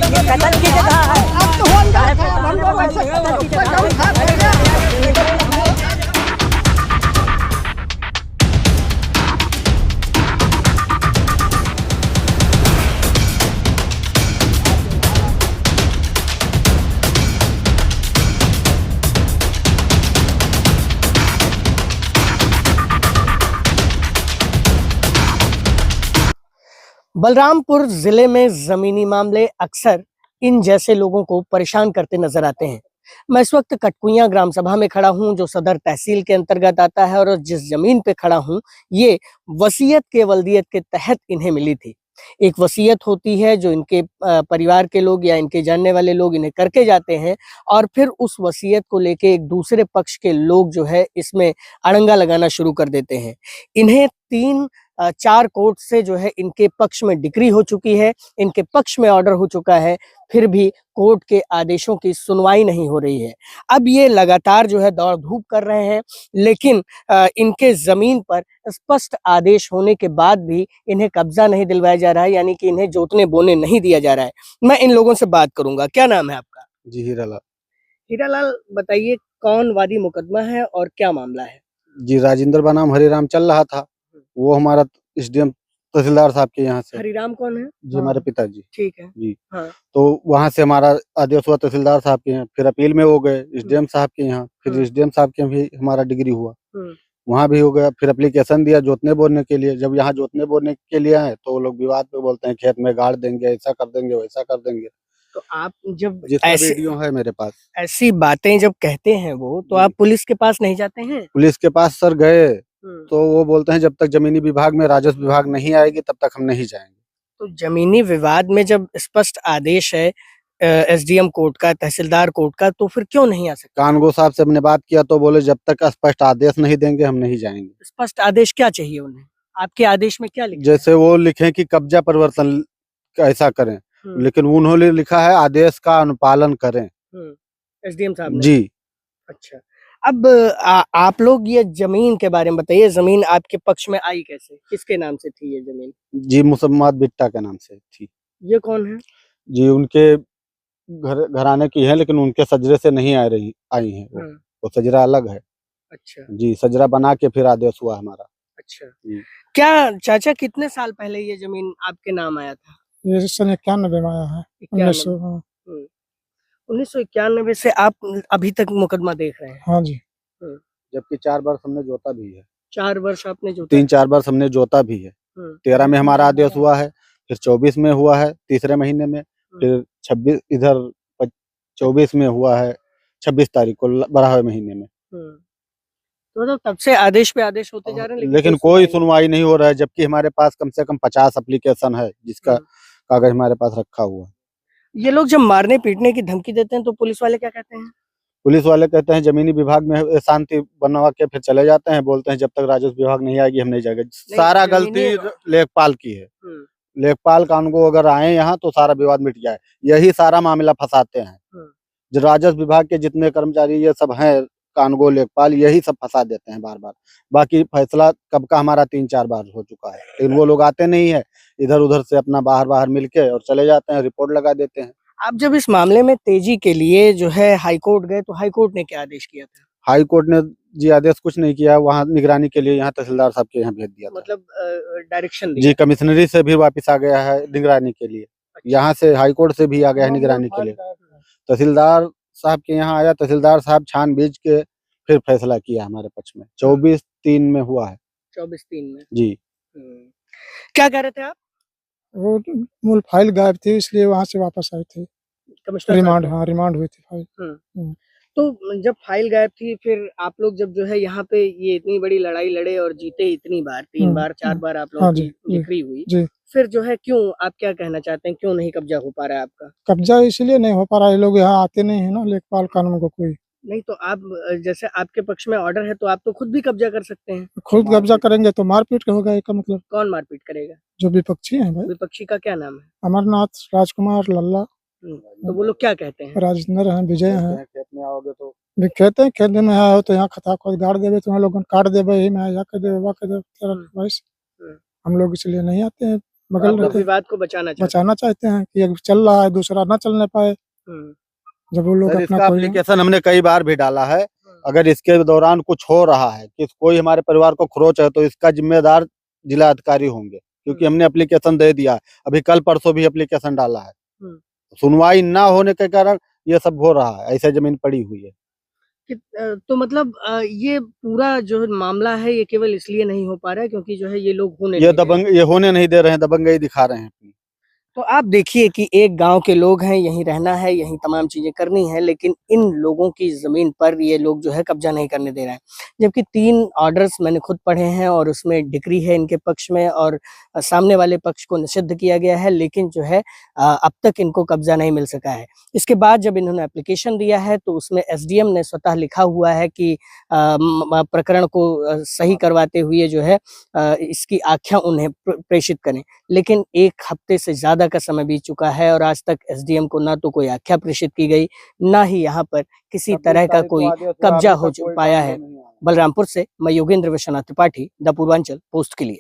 कत्ल की जगह है। अब तो हो गया था, हम लोग ऐसे कोई कभी था बलरामपुर जिले में जमीनी मामले अक्सर इन जैसे लोगों को परेशान करते नजर आते हैं। मैं इस वक्त कटकुइयां ग्राम सभा में खड़ा हूं, जो सदर तहसील के अंतर्गत आता है, और जिस जमीन पे खड़ा हूं ये वसीयत के वल्दियत के तहत इन्हें मिली थी। एक वसीयत होती है जो इनके परिवार के लोग या इनके जानने वाले लोग इन्हें करके जाते हैं, और फिर उस वसीयत को लेके एक दूसरे पक्ष के लोग जो है इसमें अड़ंगा लगाना शुरू कर देते हैं। इन्हें 3-4 कोर्ट से जो है इनके पक्ष में डिक्री हो चुकी है, इनके पक्ष में ऑर्डर हो चुका है, फिर भी कोर्ट के आदेशों की सुनवाई नहीं हो रही है। अब ये लगातार जो है दौड़ धूप कर रहे हैं, लेकिन इनके जमीन पर स्पष्ट आदेश होने के बाद भी इन्हें कब्जा नहीं दिलवाया जा रहा है, यानी कि इन्हें जोतने बोने नहीं दिया जा रहा है। मैं इन लोगों से बात करूंगा। क्या नाम है आपका? जी हीरालाल। हीरालाल, बताइए कौन वादी मुकदमा है और क्या मामला है? जी राजेंद्र बनाम हरिराम चल रहा था, वो हमारा एसडीएम तहसीलदार साहब के यहाँ से। हरिराम कौन है? जी हमारे पिताजी। ठीक है। जी हाँ। तो वहाँ से हमारा आदेश हुआ तहसीलदार साहब के यहाँ, फिर अपील में हो गए एसडीएम साहब के यहाँ, फिर एसडीएम साहब के भी हमारा डिग्री हुआ, वहाँ भी हो गया। फिर एप्लीकेशन दिया जोतने बोने के लिए। जब यहाँ जोतने बोने के लिए आए तो वो लोग विवाद पे बोलते हैं खेत में गाड़ देंगे, ऐसा कर देंगे, वैसा कर देंगे। तो आप जब जिसका वीडियो है मेरे पास, ऐसी बातें जब कहते हैं वो, तो आप पुलिस के पास नहीं जाते हैं? पुलिस के पास सर गए तो वो बोलते हैं जब तक जमीनी विभाग में राजस्व विभाग नहीं आएगी तब तक हम नहीं जाएंगे। तो जमीनी विवाद में जब स्पष्ट आदेश है एसडीएम कोर्ट का, तहसीलदार कोर्ट का, तो फिर क्यों नहीं आ सकते? कानगो साहब से हमने बात किया तो बोले जब तक स्पष्ट आदेश नहीं देंगे हम नहीं जाएंगे। स्पष्ट आदेश क्या चाहिए उन्हें? आपके आदेश में क्या लिखा है? जैसे वो लिखे कि कब्जा परिवर्तन ऐसा करें, लेकिन उन्होंने लिखा है आदेश का अनुपालन करें। एसडीएम साहब ने? जी। अच्छा, अब आप लोग ये जमीन के बारे में बताइए। जमीन आपके पक्ष में आई कैसे? किसके नाम से थी ये जमीन? जी मुसम्मत बिट्टा के नाम से थी। ये कौन है? जी उनके घराने की है, लेकिन उनके सजरे से नहीं आई है वो सजरा अलग है। अच्छा जी, सजरा बना के फिर आदेश हुआ हमारा। अच्छा, क्या चाचा कितने साल पहले ये जमीन आपके नाम आया था? ये सन 91 में आया है। 1991 से आप अभी तक मुकदमा देख रहे हैं? हाँ जी। जबकि 4 वर्ष हमने जोता भी है। 4 वर्ष आपने जोता? 3-4 वर्ष हमने जोता भी है। 13 में हमारा आदेश हुआ है, फिर 24 में हुआ है तीसरे महीने में, फिर 26 इधर 24 में हुआ है 26 तारीख को 12वें महीने में। तो तब से आदेश पे आदेश होते जा रहे हैं, लेकिन कोई सुनवाई नहीं हो रहा है, जबकि हमारे पास कम से कम 50 एप्लीकेशन है जिसका कागज हमारे पास रखा हुआ है। ये लोग जब मारने पीटने की धमकी देते हैं तो पुलिस वाले क्या कहते हैं? पुलिस वाले कहते हैं जमीनी विभाग में शांति बनवा के फिर चले जाते हैं, बोलते हैं जब तक राजस्व विभाग नहीं आएगी हम नहीं जाएंगे। सारा गलती लेखपाल की है। लेखपाल कानून अगर आए यहाँ तो सारा विवाद मिट जाए, यही सारा मामला फंसाते हैं। जो राजस्व विभाग के जितने कर्मचारी ये सब हैं, कानगो लेखपाल, यही सब फंसा देते हैं बार बार। बाकी फैसला कब का हमारा 3-4 बार हो चुका है, लेकिन वो लोग आते नहीं है, इधर उधर से अपना बाहर मिलके और चले जाते हैं, रिपोर्ट लगा देते हैं। आप जब इस मामले में तेजी के लिए जो है हाई कोर्ट गए तो हाई कोर्ट ने क्या आदेश किया था? हाई कोर्ट ने जी आदेश कुछ नहीं किया, वहाँ निगरानी के लिए यहाँ तहसीलदार साहब के यहाँ भेज दिया था। मतलब डायरेक्शन जी, कमिश्नरी से भी वापस आ गया है निगरानी के लिए। यहाँ से हाई कोर्ट से भी आ गया है निगरानी के लिए। तहसीलदार साहब के यहाँ आया, तहसीलदार साहब छानबीन के फिर फैसला किया हमारे पक्ष में। 24/3 में हुआ है। 24/3 में? जी। क्या कह रहे थे आप? वो मूल फाइल गायब थी, इसलिए वहाँ से वापस आई थी। रिमांड, हाँ रिमांड हुई थी फाइल। तो जब फाइल गायब थी, फिर आप लोग जब जो है यहाँ पे ये इतनी बड़ी लड़ाई लड़े और जीते इतनी बार, 3 बार 4 बार आप लोगों की बिक्री हुई, फिर जो है क्यों, आप क्या कहना चाहते हैं, क्यों नहीं कब्जा हो पा रहा है आपका? कब्जा इसलिए नहीं हो पा रहा है, लोग यहाँ आते नहीं है ना लेखपाल कानून को कोई नहीं। तो आप जैसे आपके पक्ष में ऑर्डर है तो आप तो खुद भी कब्जा कर सकते हैं। खुद कब्जा करेंगे तो मारपीट होगा, इसका मतलब। कौन मारपीट करेगा? जो विपक्षी है भाई। विपक्षी का क्या नाम है? अमरनाथ, राजकुमार, लल्ला। तो वो लोग क्या कहते हैं? राजेंद्र है, विजय है। खेत में आओगे तो कहते हैं खेत में आए हो तो यहाँ खता खोद गाड़ देवे, तुम्हें लोग काट देवे, यही में या कर देवे, वा कर देवे। हम लोग इसलिए नहीं आते हैं, बगल आप लोग रहते, विवाद को बचाना चाहते बचाना चाहते हैं कि एक चल रहा है दूसरा ना चलने पाए, हैं। जब वो लोग सर अपना इसका कोई एप्लीकेशन हमने कई बार भी डाला है। अगर इसके दौरान कुछ हो रहा है कि कोई हमारे परिवार को खरोच है तो इसका जिम्मेदार जिला अधिकारी होंगे, क्योंकि हमने एप्लीकेशन दे दिया है। अभी कल परसों भी एप्लीकेशन डाला है। सुनवाई ना होने के कारण ये सब हो रहा है, ऐसे जमीन पड़ी हुई है। तो मतलब ये पूरा जो मामला है ये केवल इसलिए नहीं हो पा रहा है क्योंकि जो है ये लोग होने ये नहीं दे रहे। दबंग ये होने नहीं दे रहे हैं, दबंगई दिखा रहे हैं अपनी। तो आप देखिए कि एक गांव के लोग हैं, यहीं रहना है, यहीं तमाम चीजें करनी है, लेकिन इन लोगों की जमीन पर ये लोग जो है कब्जा नहीं करने दे रहे हैं। जबकि 3 ऑर्डर्स मैंने खुद पढ़े हैं और उसमें डिक्री है इनके पक्ष में और सामने वाले पक्ष को निषिद्ध किया गया है, लेकिन जो है अब तक इनको कब्जा नहीं मिल सका है। इसके बाद जब इन्होंने एप्लीकेशन दिया है तो उसमें एसडीएम ने स्वतः लिखा हुआ है कि प्रकरण को सही करवाते हुए जो है इसकी आख्या उन्हें प्रेषित करें। लेकिन 1 हफ्ते से ज़्यादा का समय बीत चुका है और आज तक एसडीएम को ना तो कोई आख्या प्रेषित की गई, ना ही यहाँ पर किसी तरह का कोई कब्जा हो पाया है। बलरामपुर से मैं योगेंद्र विश्वनाथ त्रिपाठी, द पूर्वांचल पोस्ट के लिए।